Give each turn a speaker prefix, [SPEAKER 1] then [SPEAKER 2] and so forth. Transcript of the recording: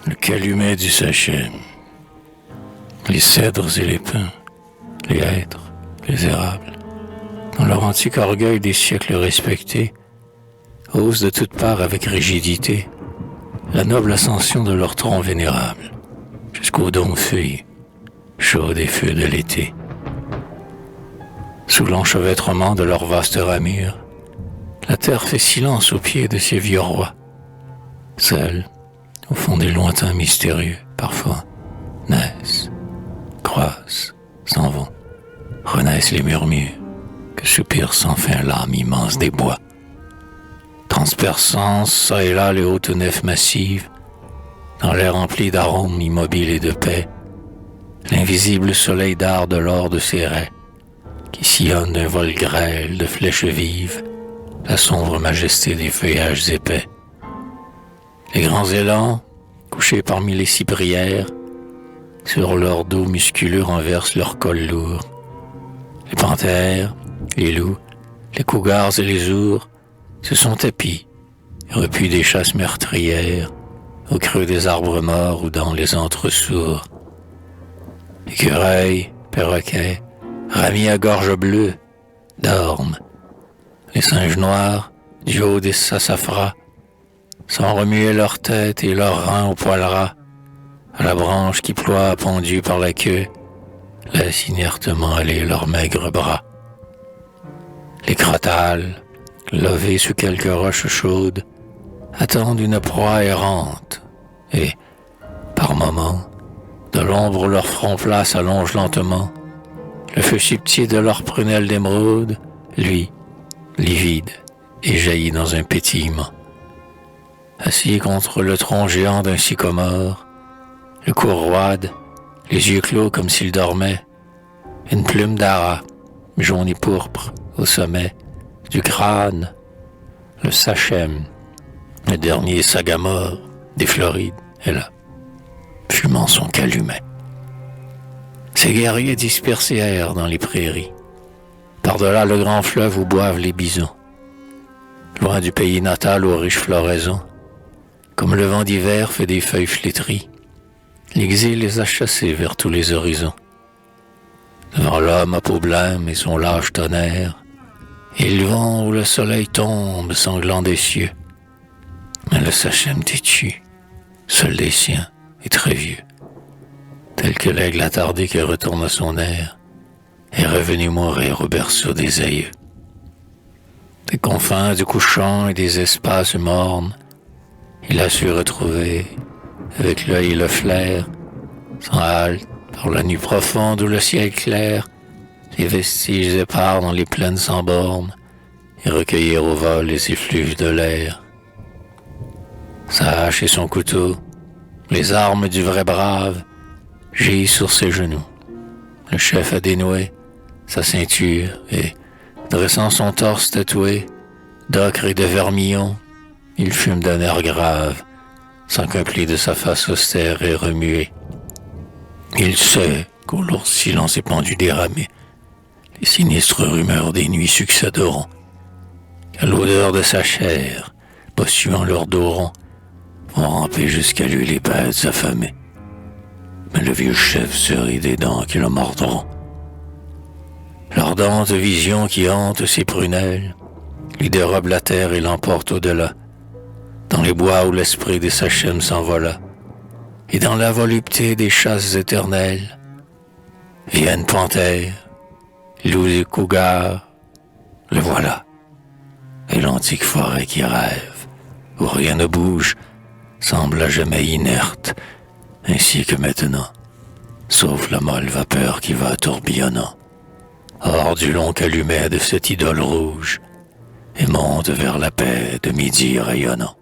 [SPEAKER 1] Le calumet du Sachem, les cèdres et les pins, les hêtres, les érables, dans leur antique orgueil des siècles respectés, osent de toutes parts avec rigidité la noble ascension de leur tronc vénérable, jusqu'aux dômes feuilles, chaudes et feux de l'été. Sous l'enchevêtrement de leurs vastes ramures, la terre fait silence aux pieds de ces vieux rois. Seuls, au fond des lointains mystérieux, parfois, naissent, croissent, s'en vont, renaissent les murmures, que soupire sans fin l'âme immense des bois. Transperçant çà et là les hautes nefs massives, dans l'air rempli d'arômes immobiles et de paix, l'invisible soleil dard de l'or de ses raies, qui sillonne d'un vol grêle de flèches vives, la sombre majesté des feuillages épais. Les grands élans, couchés parmi les cyprières, sur leur dos musculeux renversent leur col lourd. Les panthères, les loups, les cougars et les ours se sont tapis et repus des chasses meurtrières au creux des arbres morts ou dans les entre-sourds. Écureuils, perroquets, ramis à gorge bleue, dorment. Les singes noirs, du haut des sassafras, sans remuer leur tête et leurs reins au poil ras, à la branche qui ploie pendue par la queue, laissent inertement aller leurs maigres bras. Les crotales, lovés sous quelques roches chaudes, attendent une proie errante, et, par moments, de l'ombre leur front plat s'allonge lentement. Le feu subtil de leur prunelle d'émeraude, lui, livide, et jaillit dans un pétillement. Assis contre le tronc géant d'un sycomore, le cou roide, les yeux clos comme s'il dormait, une plume d'ara, jaune et pourpre, au sommet du crâne, le Sachem, le dernier sagamore des Florides, est là, fumant son calumet. Ces guerriers dispersés errent dans les prairies, par-delà le grand fleuve où boivent les bisons, loin du pays natal aux riches floraisons, comme le vent d'hiver fait des feuilles flétries, l'exil les a chassés vers tous les horizons. Devant l'homme à peau blême et son lâche tonnerre, ils vont où le soleil tombe sanglant des cieux. Mais le Sachem têtu, seul des siens, est très vieux, tel que l'aigle attardé qui retourne à son air, est revenu mourir au berceau des aïeux. Des confins du couchant et des espaces mornes, il a su retrouver, avec l'œil et le flair, sans halte, par la nuit profonde ou le ciel clair, les vestiges épars dans les plaines sans bornes, et recueillir au vol les effluves de l'air. Sa hache et son couteau, les armes du vrai brave, gisent sur ses genoux. Le chef a dénoué sa ceinture et, dressant son torse tatoué d'ocre et de vermillon, il fume d'un air grave, sans qu'un pli de sa face austère ait remué. Il sait qu'au lourd silence épandu des ramets, les sinistres rumeurs des nuits succéderont, qu'à l'odeur de sa chair, possuant leur dos rond, vont ramper jusqu'à lui les bêtes affamées. Mais le vieux chef se rit des dents qui le mordront. L'ardente vision qui hante ses prunelles lui dérobe la terre et l'emporte au-delà, dans les bois où l'esprit des Sachem s'envola, et dans la volupté des chasses éternelles, viennent panthères, loups et cougars, le voilà, et l'antique forêt qui rêve, où rien ne bouge, semble à jamais inerte, ainsi que maintenant, sauf la molle vapeur qui va tourbillonnant, hors du long calumet de cette idole rouge, et monte vers la paix de midi rayonnant.